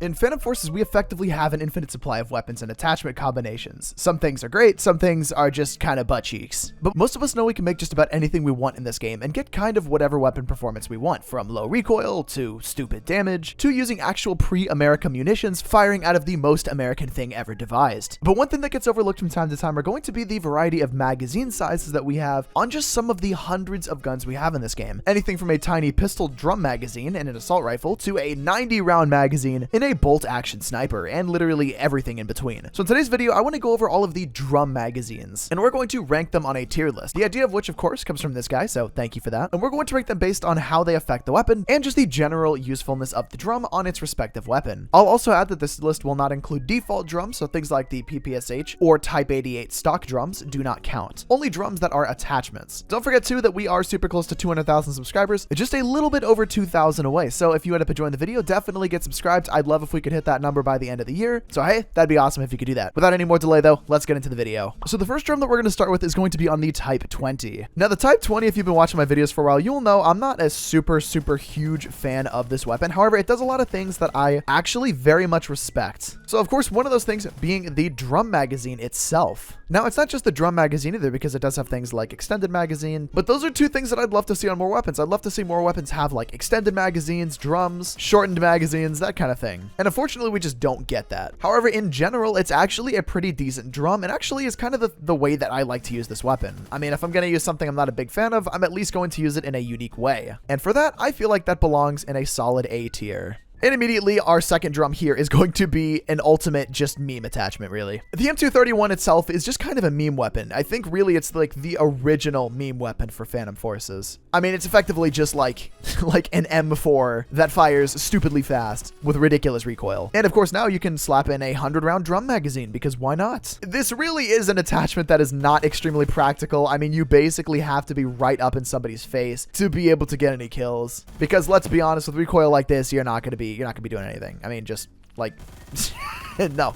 In Phantom Forces, we effectively have an infinite supply of weapons and attachment combinations. Some things are great, some things are just kind of butt cheeks. But most of us know we can make just about anything we want in this game and get kind of whatever weapon performance we want, from low recoil to stupid damage to using actual pre-America munitions firing out of the most American thing ever devised. But one thing that gets overlooked from time to time are going to be the variety of magazine sizes that we have on just some of the hundreds of guns we have in this game. Anything from a tiny pistol drum magazine in an assault rifle to a 90-round magazine in a bolt-action sniper, and literally everything in between. So in today's video, I want to go over all of the drum magazines, and we're going to rank them on a tier list. The idea of which, of course, comes from this guy, so thank you for that. And we're going to rank them based on how they affect the weapon, and just the general usefulness of the drum on its respective weapon. I'll also add that this list will not include default drums, so things like the PPSH or Type 88 stock drums do not count. Only drums that are attachments. Don't forget, too, that we are super close to 200,000 subscribers, just a little bit over 2,000 away, so if you end up enjoying the video, definitely get subscribed. I'd love if we could hit that number by the end of the year. So hey, that'd be awesome if you could do that. Without any more delay though, let's get into the video. So the first drum that we're going to start with is going to be on the Type 20. Now the Type 20, if you've been watching my videos for a while, you'll know I'm not a super huge fan of this weapon. However, it does a lot of things that I actually very much respect. So of course, one of those things being the drum magazine itself. Now it's not just the drum magazine either, because it does have things like extended magazine, but those are two things that I'd love to see on more weapons. I'd love to see more weapons have like extended magazines, drums, shortened magazines, that kind of thing. And unfortunately, we just don't get that. However, in general, it's actually a pretty decent drum, and actually is kind of the way that I like to use this weapon. I mean, if I'm going to use something I'm not a big fan of, I'm at least going to use it in a unique way. And for that, I feel like that belongs in a solid A tier. And immediately, our second drum here is going to be an ultimate just meme attachment, really. The M231 itself is just kind of a meme weapon. I think really it's like the original meme weapon for Phantom Forces. I mean, it's effectively just like an M4 that fires stupidly fast with ridiculous recoil. And of course, now you can slap in a 100-round drum magazine, because why not? This really is an attachment that is not extremely practical. I mean, you basically have to be right up in somebody's face to be able to get any kills. Because let's be honest, with recoil like this, you're not going to be doing anything. I mean, just like no,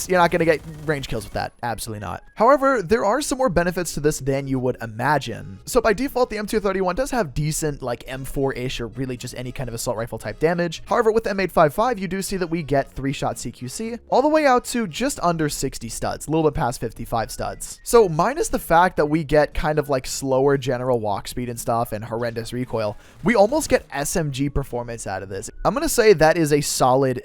you're not gonna get range kills with that. Absolutely not. However, there are some more benefits to this than you would imagine. So by default, the M231 does have decent like M4-ish or really just any kind of assault rifle type damage. However, with the M855, you do see that we get 3-shot CQC all the way out to just under 60 studs, a little bit past 55 studs. So minus the fact that we get kind of like slower general walk speed and stuff and horrendous recoil, we almost get SMG performance out of this. I'm gonna say that's a solid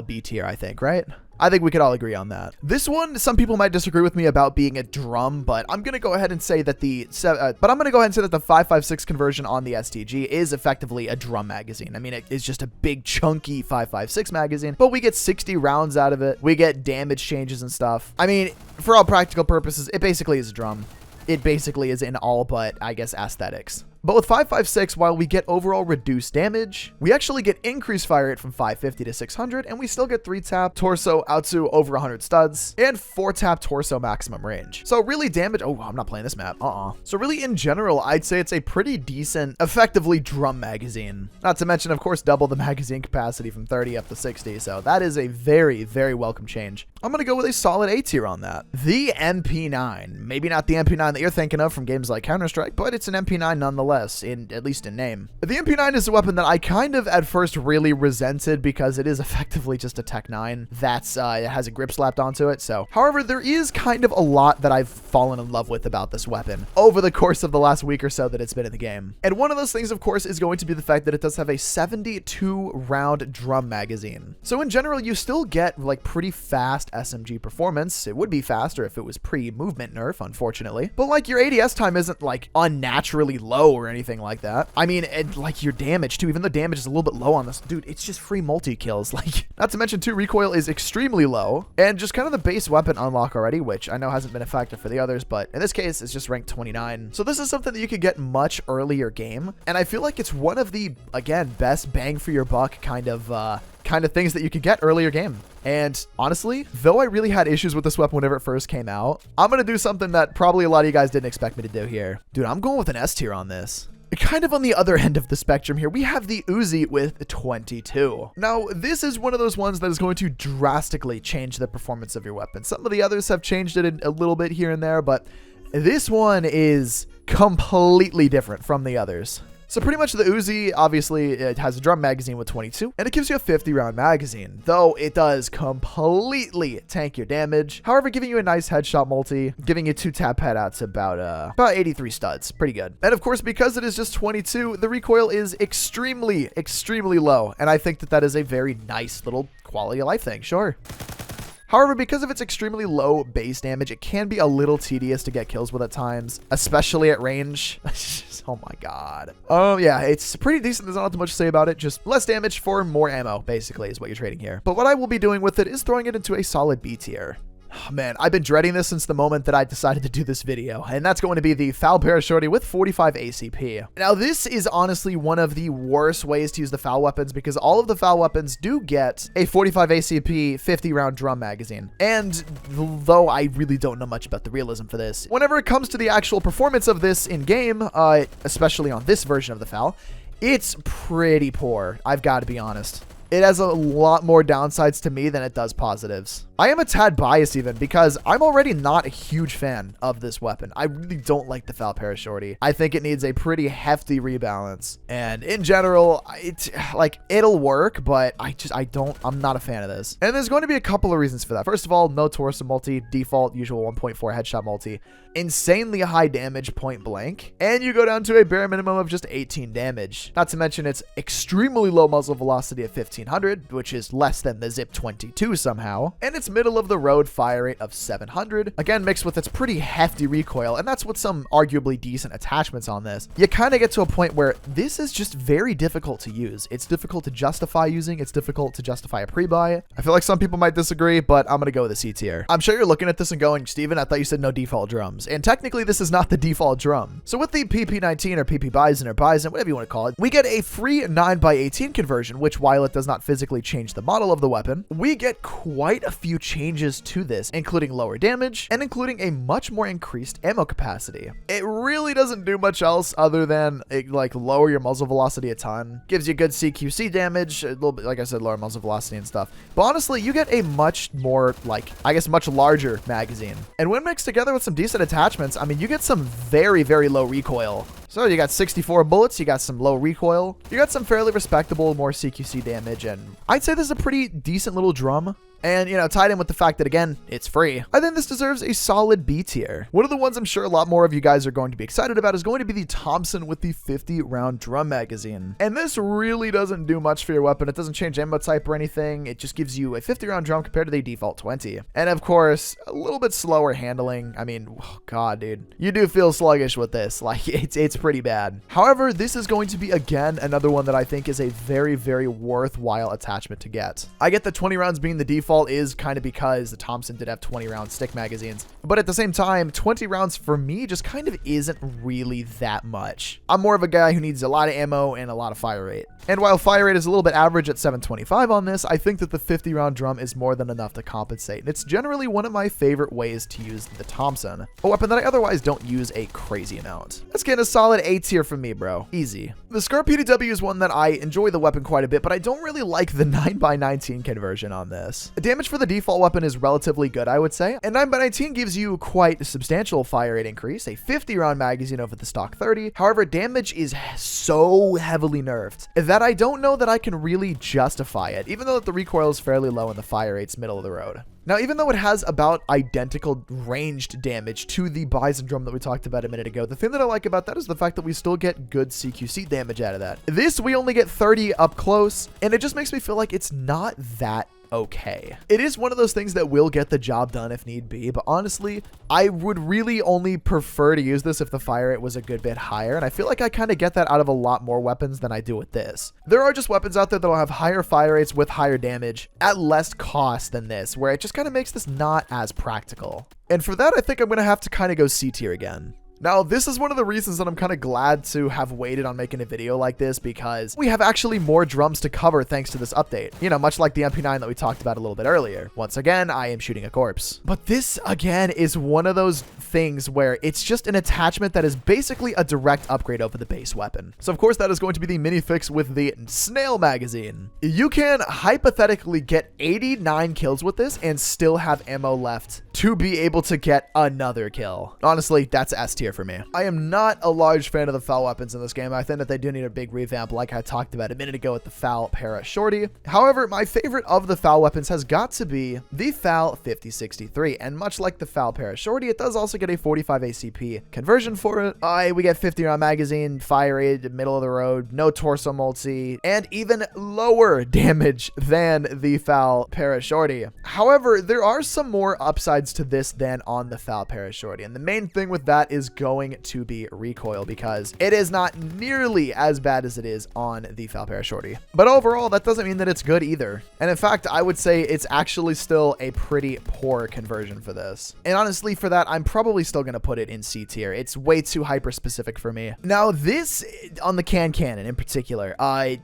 B tier, I think, right? I think we could all agree on that. This one, some people might disagree with me about being a drum, but I'm going to go ahead and say that the 5.56 conversion on the STG is effectively a drum magazine. I mean, it is just a big chunky 5.56 magazine, but we get 60 rounds out of it. We get damage changes and stuff. I mean, for all practical purposes, it basically is a drum. It basically is in all but, I guess, aesthetics. But with 5.56, while we get overall reduced damage, we actually get increased fire rate from 550 to 600, and we still get 3-tap torso out to over 100 studs, and 4-tap torso maximum range. So really damage, oh, I'm not playing this map, So really in general, I'd say it's a pretty decent, effectively drum magazine. Not to mention, of course, double the magazine capacity from 30 up to 60, so that is a very welcome change. I'm gonna go with a solid A tier on that. The MP9, maybe not the MP9 that you're thinking of from games like Counter-Strike, but it's an MP9 nonetheless. At least in name. The MP9 is a weapon that I kind of at first really resented because it is effectively just a Tech 9 that's it has a grip slapped onto it. So, however, there is kind of a lot that I've fallen in love with about this weapon over the course of the last week or so that it's been in the game. And one of those things, of course, is going to be the fact that it does have a 72-round drum magazine. So in general, you still get like pretty fast SMG performance. It would be faster if it was pre-movement nerf, unfortunately. But like your ADS time isn't like unnaturally low or anything like that. I mean, and like your damage too, even though damage is a little bit low on this, dude, it's just free multi-kills. Like, not to mention too, recoil is extremely low, and just kind of the base weapon unlock already, which I know hasn't been a factor for the others, but in this case, it's just ranked 29. So this is something that you could get much earlier game, and I feel like it's one of the, again, best bang for your buck kind of things that you could get earlier game. And honestly, though I really had issues with this weapon whenever it first came out, I'm going to do something that probably a lot of you guys didn't expect me to do here. Dude, I'm going with an S tier on this. Kind of on the other end of the spectrum here, we have the Uzi with 22. Now, this is one of those ones that is going to drastically change the performance of your weapon. Some of the others have changed it a little bit here and there, but this one is completely different from the others. So pretty much the Uzi, obviously, it has a drum magazine with 22, and it gives you a 50-round magazine, though it does completely tank your damage. However, giving you a nice headshot multi, giving you 2 tap headouts, about 83 studs. Pretty good. And of course, because it is just 22, the recoil is extremely low, and I think that that is a very nice little quality of life thing. Sure. However, because of its extremely low base damage, it can be a little tedious to get kills with at times, especially at range. Oh my god. Oh yeah, it's pretty decent. There's not much to say about it. Just less damage for more ammo, basically, is what you're trading here. But what I will be doing with it is throwing it into a solid B tier. Oh, man, I've been dreading this since the moment that I decided to do this video, and that's going to be the FAL Para Shorty with 45 ACP. Now, this is honestly one of the worst ways to use the FAL weapons because all of the FAL weapons do get a 45 ACP 50-round drum magazine. And though I really don't know much about the realism for this, whenever it comes to the actual performance of this in-game, especially on this version of the FAL, it's pretty poor, I've got to be honest. It has a lot more downsides to me than it does positives. I am a tad biased even because I'm already not a huge fan of this weapon. I really don't like the FAL Para Shorty. I think it needs a pretty hefty rebalance. And in general, it'll work, but I'm not a fan of this. And there's going to be a couple of reasons for that. First of all, no torso multi, default usual 1.4 headshot multi, insanely high damage point blank, and you go down to a bare minimum of just 18 damage. Not to mention its extremely low muzzle velocity of 1500, which is less than the Zip 22 somehow, and its middle of the road fire rate of 700, again mixed with its pretty hefty recoil, and that's with some arguably decent attachments on this. You kind of get to a point where this is just very difficult to use. It's difficult to justify using, it's difficult to justify a pre-buy. I feel like some people might disagree, but I'm gonna go with a C tier. I'm sure you're looking at this and going, Steven, I thought you said no default drums. And technically this is not the default drum. So with the PP19 or PP Bizon or Bizon, whatever you want to call it, we get a free 9x18 conversion, which while it does not physically change the model of the weapon, we get quite a few changes to this, including lower damage and including a much more increased ammo capacity. It really doesn't do much else other than lower your muzzle velocity a ton, gives you good CQC damage, a little bit, like I said, lower muzzle velocity and stuff. But honestly, you get a much more, much larger magazine. And when mixed together with some decent attachments, I mean, you get some very low recoil. So you got 64 bullets, you got some low recoil, you got some fairly respectable, more CQC damage, and I'd say this is a pretty decent little drum. And, you know, tied in with the fact that, again, it's free, I think this deserves a solid B tier. One of the ones I'm sure a lot more of you guys are going to be excited about is going to be the Thompson with the 50-round drum magazine. And this really doesn't do much for your weapon. It doesn't change ammo type or anything. It just gives you a 50-round drum compared to the default 20. And, of course, a little bit slower handling. I mean, oh God, dude. You do feel sluggish with this. Like, it's pretty bad. However, this is going to be, again, another one that I think is a very worthwhile attachment to get. I get the 20 rounds being the default is kind of because the Thompson did have 20-round stick magazines, but at the same time, 20 rounds for me just kind of isn't really that much. I'm more of a guy who needs a lot of ammo and a lot of fire rate. And while fire rate is a little bit average at 725 on this, I think that the 50-round drum is more than enough to compensate. And it's generally one of my favorite ways to use the Thompson, a weapon that I otherwise don't use a crazy amount. Let's get a solid A tier from me, bro. Easy. The Scar PDW is one that I enjoy the weapon quite a bit, but I don't really like the 9x19 conversion on this. The damage for the default weapon is relatively good, I would say, and 9x19 gives you quite a substantial fire rate increase, a 50-round magazine over the stock 30. However, damage is so heavily nerfed that I don't know that I can really justify it, even though the recoil is fairly low and the fire rate's middle of the road. Now, even though it has about identical ranged damage to the Bizon drum that we talked about a minute ago, the thing that I like about that is the fact that we still get good CQC damage out of that. This, we only get 30 up close, and it just makes me feel like it's not that okay. It is one of those things that will get the job done if need be, but honestly, I would really only prefer to use this if the fire rate was a good bit higher, and I feel like I kind of get that out of a lot more weapons than I do with this. There are just weapons out there that'll have higher fire rates with higher damage at less cost than this, where it just kind of makes this not as practical. And for that, I think I'm going to have to kind of go C tier again. Now, this is one of the reasons that I'm kind of glad to have waited on making a video like this, because we have actually more drums to cover thanks to this update. You know, much like the MP9 that we talked about a little bit earlier. Once again, I am shooting a corpse. But this, again, is one of those things where it's just an attachment that is basically a direct upgrade over the base weapon. So, of course, that is going to be the mini fix with the Snail magazine. You can hypothetically get 89 kills with this and still have ammo left to be able to get another kill. Honestly, that's S tier tier for me. I am not a large fan of the FAL weapons in this game. I think that they do need a big revamp like I talked about a minute ago with the FAL Para Shorty. However, my favorite of the FAL weapons has got to be the FAL 5063, and much like the FAL Para Shorty, it does also get a 45 ACP conversion for it. We get 50 round magazine, fire rate, middle of the road, no torso multi, and even lower damage than the FAL Para Shorty. However, there are some more upsides to this than on the FAL Para Shorty, and the main thing with that is going to be recoil, because it is not nearly as bad as it is on the FAL Para Shorty. But overall, that doesn't mean that it's good either. And in fact, I would say it's actually still a pretty poor conversion for this. And honestly, for that, I'm probably still going to put it in C tier. It's way too hyper specific for me. Now, this on the cannon in particular,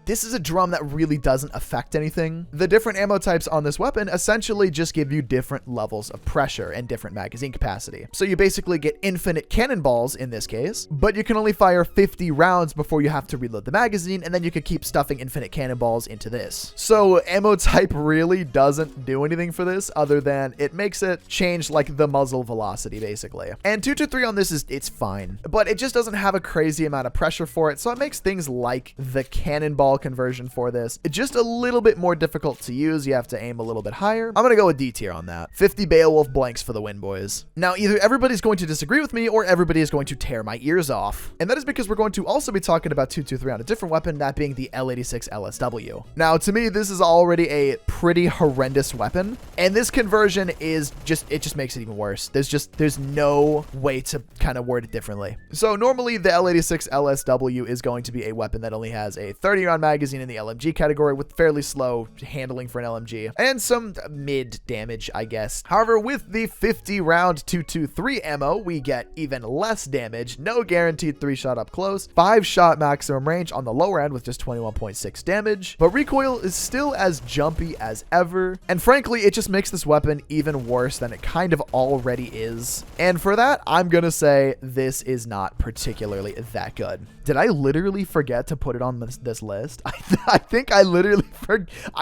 this is a drum that really doesn't affect anything. The different ammo types on this weapon essentially just give you different levels of pressure and different magazine capacity. So you basically get infinite cannonballs in this case, but you can only fire 50 rounds before you have to reload the magazine, and then you could keep stuffing infinite cannonballs into this. So ammo type really doesn't do anything for this other than it makes it change like the muzzle velocity basically. And 223 on this it's fine, but it just doesn't have a crazy amount of pressure for it, so it makes things like the cannonball conversion for this just a little bit more difficult to use. You have to aim a little bit higher. I'm gonna go with D tier on that. 50 Beowulf blanks for the win, boys. Now, either everybody's going to disagree with me or everybody is going to tear my ears off, and that is because we're going to also be talking about 223 on a different weapon, that being the L86 LSW. Now, to me, this is already a pretty horrendous weapon, and this conversion is it just makes it even worse. There's no way to kind of word it differently. So normally the L86 LSW is going to be a weapon that only has a 30 round magazine in the LMG category with fairly slow handling for an LMG and some mid damage, I guess. However, with the 50 round 223 ammo, we get even less damage, no guaranteed 3-shot up close, 5-shot maximum range on the lower end with just 21.6 damage, but recoil is still as jumpy as ever, and frankly, it just makes this weapon even worse than it kind of already is. And for that, I'm gonna say this is not particularly that good. Did I literally forget to put it on this list? I think I literally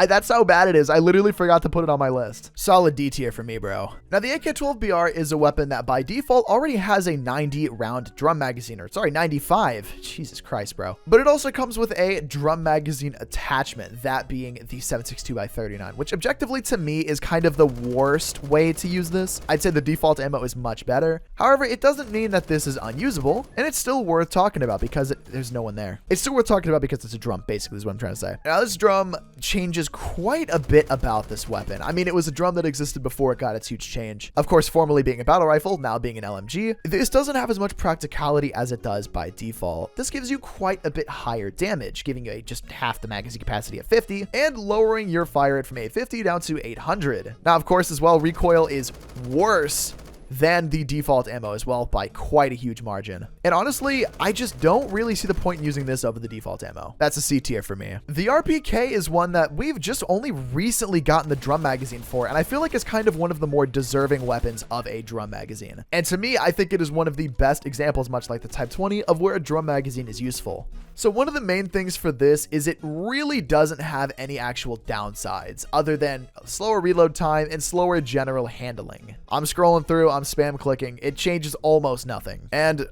that's how bad it is. I literally forgot to put it on my list. Solid D tier for me, bro. Now, the AK-12BR is a weapon that by default already has a 90 round drum magazine, or sorry, 95. Jesus Christ, bro. But it also comes with a drum magazine attachment, that being the 7.62x39, which objectively to me is kind of the worst way to use this. I'd say the default ammo is much better. However, it doesn't mean that this is unusable, and it's still worth talking about because there's no one there. It's still worth talking about because it's a drum, basically, is what I'm trying to say. Now, this drum changes quite a bit about this weapon. I mean, it was a drum that existed before it got its huge change. Of course, formerly being a battle rifle, now being an LMG. This doesn't have as much practicality as it does by default. This gives you quite a bit higher damage, giving you just half the magazine capacity at 50 and lowering your fire rate from 850 down to 800. Now, of course, as well, recoil is worse than the default ammo as well by quite a huge margin. And honestly, I just don't really see the point in using this over the default ammo. That's a C tier for me. The RPK is one that we've just only recently gotten the drum magazine for, and I feel like it's kind of one of the more deserving weapons of a drum magazine. And to me, I think it is one of the best examples, much like the Type 20, of where a drum magazine is useful. So one of the main things for this is it really doesn't have any actual downsides other than slower reload time and slower general handling. I'm scrolling through, I'm spam clicking, it changes almost nothing. And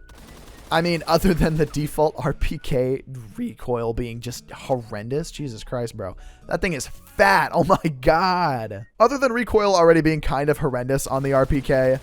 I mean, other than the default RPK recoil being just horrendous, Jesus Christ, bro. That thing is fat. Oh my God. Other than recoil already being kind of horrendous on the RPK,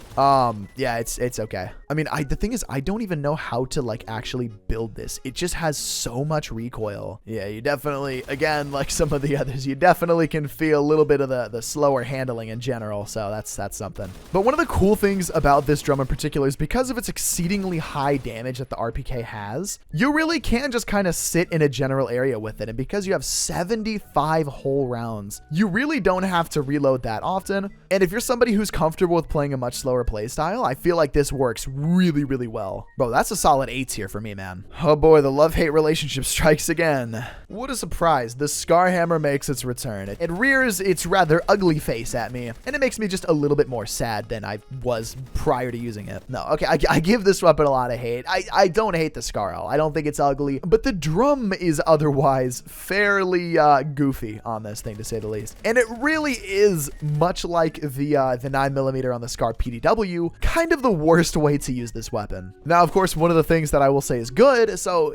yeah, it's okay. I mean, the thing is, I don't even know how to like actually build this. It just has so much recoil. Yeah, you definitely, again, like some of the others, you definitely can feel a little bit of the slower handling in general. So that's something. But one of the cool things about this drum in particular is because of its exceedingly high damage that the RPK has, you really can just kind of sit in a general area with it. And because you have 75 whole rounds, you really don't have to reload that often. And if you're somebody who's comfortable with playing a much slower play style, I feel like this works really, really well. Bro, that's a solid A tier for me, man. Oh boy, the love-hate relationship strikes again. What a surprise. The Scar Hammer makes its return. It rears its rather ugly face at me, and it makes me just a little bit more sad than I was prior to using it. No, okay, I give this weapon a lot of hate. I don't hate the Scarl. I don't think it's ugly, but the drum is otherwise fairly goofy on this thing, to say the least. And it really is, much like the 9mm on the Scar PDW, kind of the worst way to use this weapon. Now, of course, one of the things that I will say is good, so,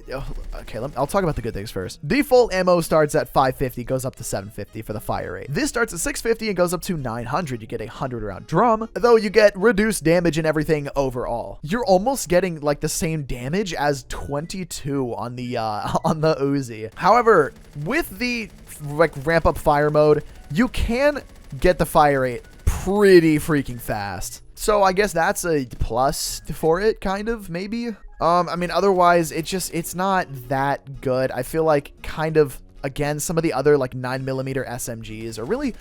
okay, I'll talk about the good things first. Default ammo starts at 550, goes up to 750 for the fire rate. This starts at 650 and goes up to 900. You get a 100 round drum, though you get reduced damage and everything overall. You're almost getting like the same damage as 22 on the Uzi. However, with the like ramp up fire mode, you can get the fire rate pretty freaking fast. So I guess that's a plus for it, kind of, maybe. I mean, otherwise, it's not that good. I feel like kind of, again, some of the other like 9mm SMGs are really,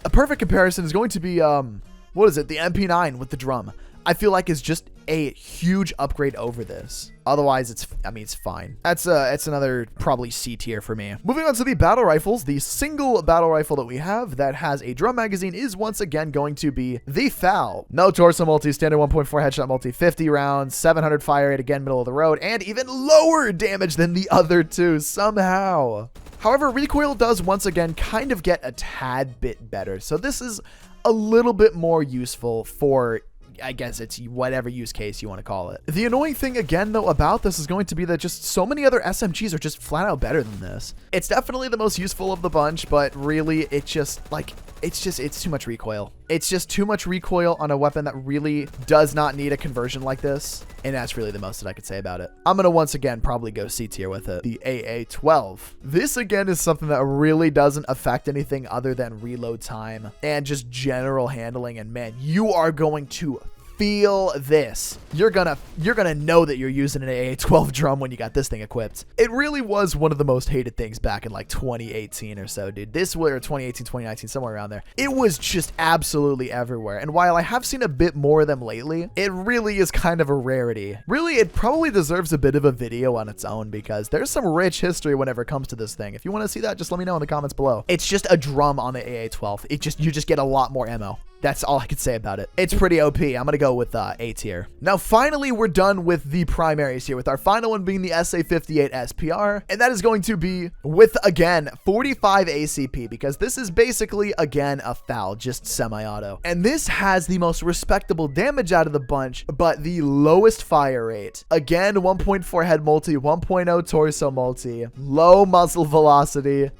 a perfect comparison is going to be, what is it? The MP9 with the drum. I feel like is just a huge upgrade over this. Otherwise, it's fine. It's another probably C tier for me. Moving on to the battle rifles, the single battle rifle that we have that has a drum magazine is once again going to be the FAL. No torso multi, standard 1.4 headshot multi, 50 rounds, 700 fire rate, again, middle of the road, and even lower damage than the other two somehow. However, recoil does once again kind of get a tad bit better. So this is a little bit more useful for, I guess it's whatever use case you want to call it. The annoying thing again though about this is going to be that just so many other SMGs are just flat out better than this. It's definitely the most useful of the bunch, but really it's just like, it's too much recoil. It's just too much recoil on a weapon that really does not need a conversion like this. And that's really the most that I could say about it. I'm going to once again probably go C tier with it. The AA12. This again is something that really doesn't affect anything other than reload time and just general handling. And man, you are going to feel this. You're gonna know that you're using an AA12 drum when you got this thing equipped. It really was one of the most hated things back in like 2018 or so, dude. This was 2018, 2019, somewhere around there. It was just absolutely everywhere. And while I have seen a bit more of them lately, it really is kind of a rarity. Really, it probably deserves a bit of a video on its own because there's some rich history whenever it comes to this thing. If you want to see that, just let me know in the comments below. It's just a drum on the AA12. You just get a lot more ammo. That's all I could say about it. It's pretty OP. I'm going to go with A tier. Now, finally, we're done with the primaries here, with our final one being the SA58 SPR. And that is going to be with, again, 45 ACP, because this is basically, again, a FAL, just semi-auto. And this has the most respectable damage out of the bunch, but the lowest fire rate. Again, 1.4 head multi, 1.0 torso multi, low muzzle velocity.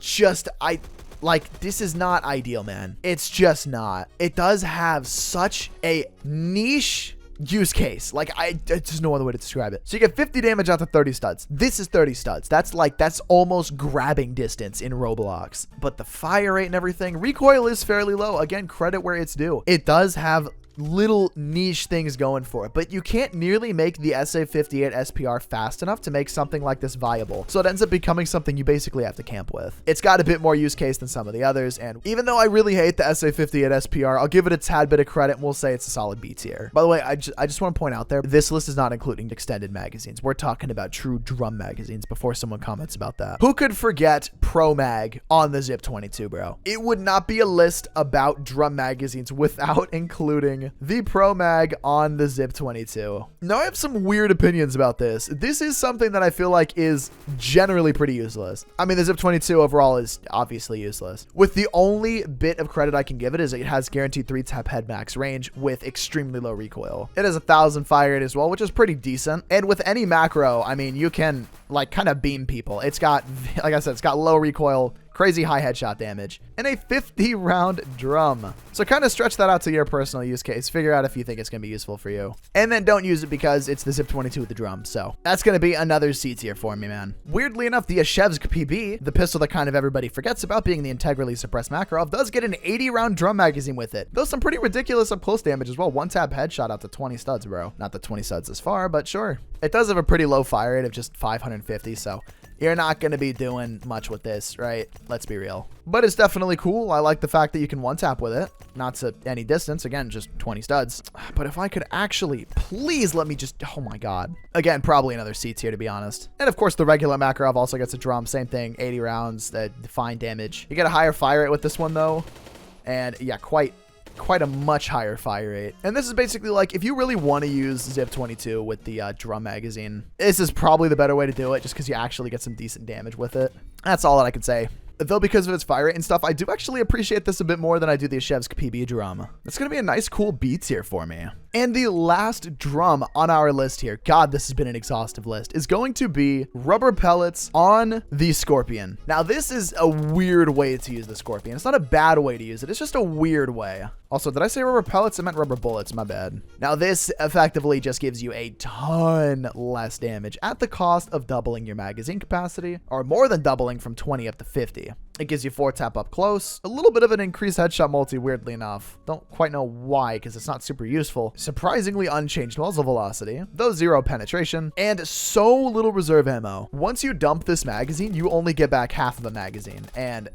Like, this is not ideal, man. It's just not. It does have such a niche use case. Like, there's no other way to describe it. So you get 50 damage out to 30 studs. This is 30 studs. That's almost grabbing distance in Roblox. But the fire rate and everything, recoil is fairly low. Again, credit where it's due. It does have little niche things going for it, but you can't nearly make the SA58 SPR fast enough to make something like this viable. So it ends up becoming something you basically have to camp with. It's got a bit more use case than some of the others, and even though I really hate the SA58 SPR, I'll give it a tad bit of credit and we'll say it's a solid B tier. By the way, I just want to point out there, this list is not including extended magazines. We're talking about true drum magazines before someone comments about that. Who could forget Pro Mag on the Zip 22, bro? It would not be a list about drum magazines without including the Pro Mag on the Zip 22. Now, I have some weird opinions about this. This is something that I feel like is generally pretty useless. I mean, the Zip 22 overall is obviously useless. With the only bit of credit I can give it is it has guaranteed 3-tap head max range with extremely low recoil. It has 1,000 fire rate as well, which is pretty decent. And with any macro, I mean, you can like kind of beam people. It's got, like I said, it's got low recoil, crazy high headshot damage, and a 50 round drum. So kind of stretch that out to your personal use case. Figure out if you think it's going to be useful for you. And then don't use it because it's the Zip 22 with the drum. So that's going to be another C tier for me, man. Weirdly enough, the Ashevsk PB, the pistol that kind of everybody forgets about being the integrally suppressed Makarov, does get an 80 round drum magazine with it. Though some pretty ridiculous up close damage as well. 1-tap headshot out to 20 studs, bro. Not that 20 studs is far, but sure. It does have a pretty low fire rate of just 550, so you're not going to be doing much with this, right? Let's be real. But it's definitely cool. I like the fact that you can 1-tap with it. Not to any distance. Again, just 20 studs. But if I could actually, please let me just, oh my God. Again, probably another C tier, to be honest. And of course, the regular Makarov also gets a drum. Same thing, 80 rounds, fine damage. You get a higher fire rate with this one, though. And yeah, quite quite a much higher fire rate. And this is basically like, if you really want to use Zip 22 with the drum magazine, this is probably the better way to do it, just because you actually get some decent damage with it. That's all that I can say. Though because of its fire rate and stuff, I do actually appreciate this a bit more than I do the Ashevsk PB drum. It's going to be a nice, cool beats here for me. And the last drum on our list here, God, this has been an exhaustive list, is going to be rubber pellets on the Scorpion. Now, this is a weird way to use the Scorpion. It's not a bad way to use it. It's just a weird way. Also, did I say rubber pellets? I meant rubber bullets. My bad. Now, this effectively just gives you a ton less damage at the cost of doubling your magazine capacity, or more than doubling from 20 up to 50. It gives you 4 tap up close, a little bit of an increased headshot multi, weirdly enough. Don't quite know why, because it's not super useful. Surprisingly unchanged muzzle velocity, though 0 penetration, and so little reserve ammo. Once you dump this magazine, you only get back half of a magazine, and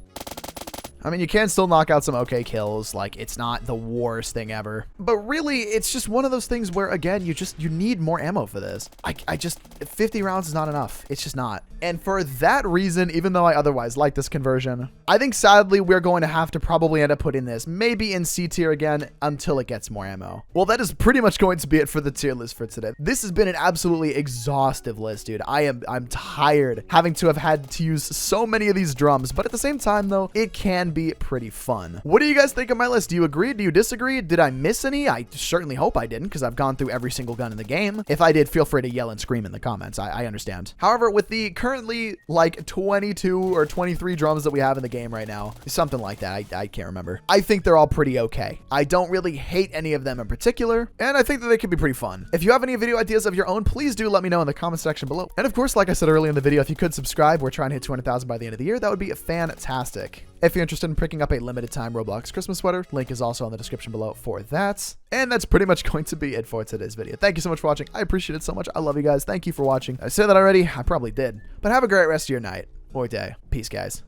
I mean, you can still knock out some okay kills. Like, it's not the worst thing ever. But really, it's just one of those things where, again, you need more ammo for this. I just, 50 rounds is not enough. It's just not. And for that reason, even though I otherwise like this conversion, I think sadly we're going to have to probably end up putting this maybe in C tier again until it gets more ammo. Well, that is pretty much going to be it for the tier list for today. This has been an absolutely exhaustive list, dude. I'm tired having to have had to use so many of these drums, but at the same time though, it can be pretty fun. What do you guys think of my list? Do you agree? Do you disagree? Did I miss any? I certainly hope I didn't, because I've gone through every single gun in the game. If I did, feel free to yell and scream in the comments. I understand. However, with the currently like 22 or 23 drums that we have in the game right now, something like that, I can't remember. I think they're all pretty okay. I don't really hate any of them in particular, and I think that they could be pretty fun. If you have any video ideas of your own, please do let me know in the comment section below. And of course, like I said earlier in the video, if you could subscribe, we're trying to hit 200,000 by the end of the year. That would be fantastic. If you're interested in picking up a limited time Roblox Christmas sweater, link is also in the description below for that. And that's pretty much going to be it for today's video. Thank you so much for watching. I appreciate it so much. I love you guys. Thank you for watching. I said that already. I probably did. But have a great rest of your night or day. Peace, guys.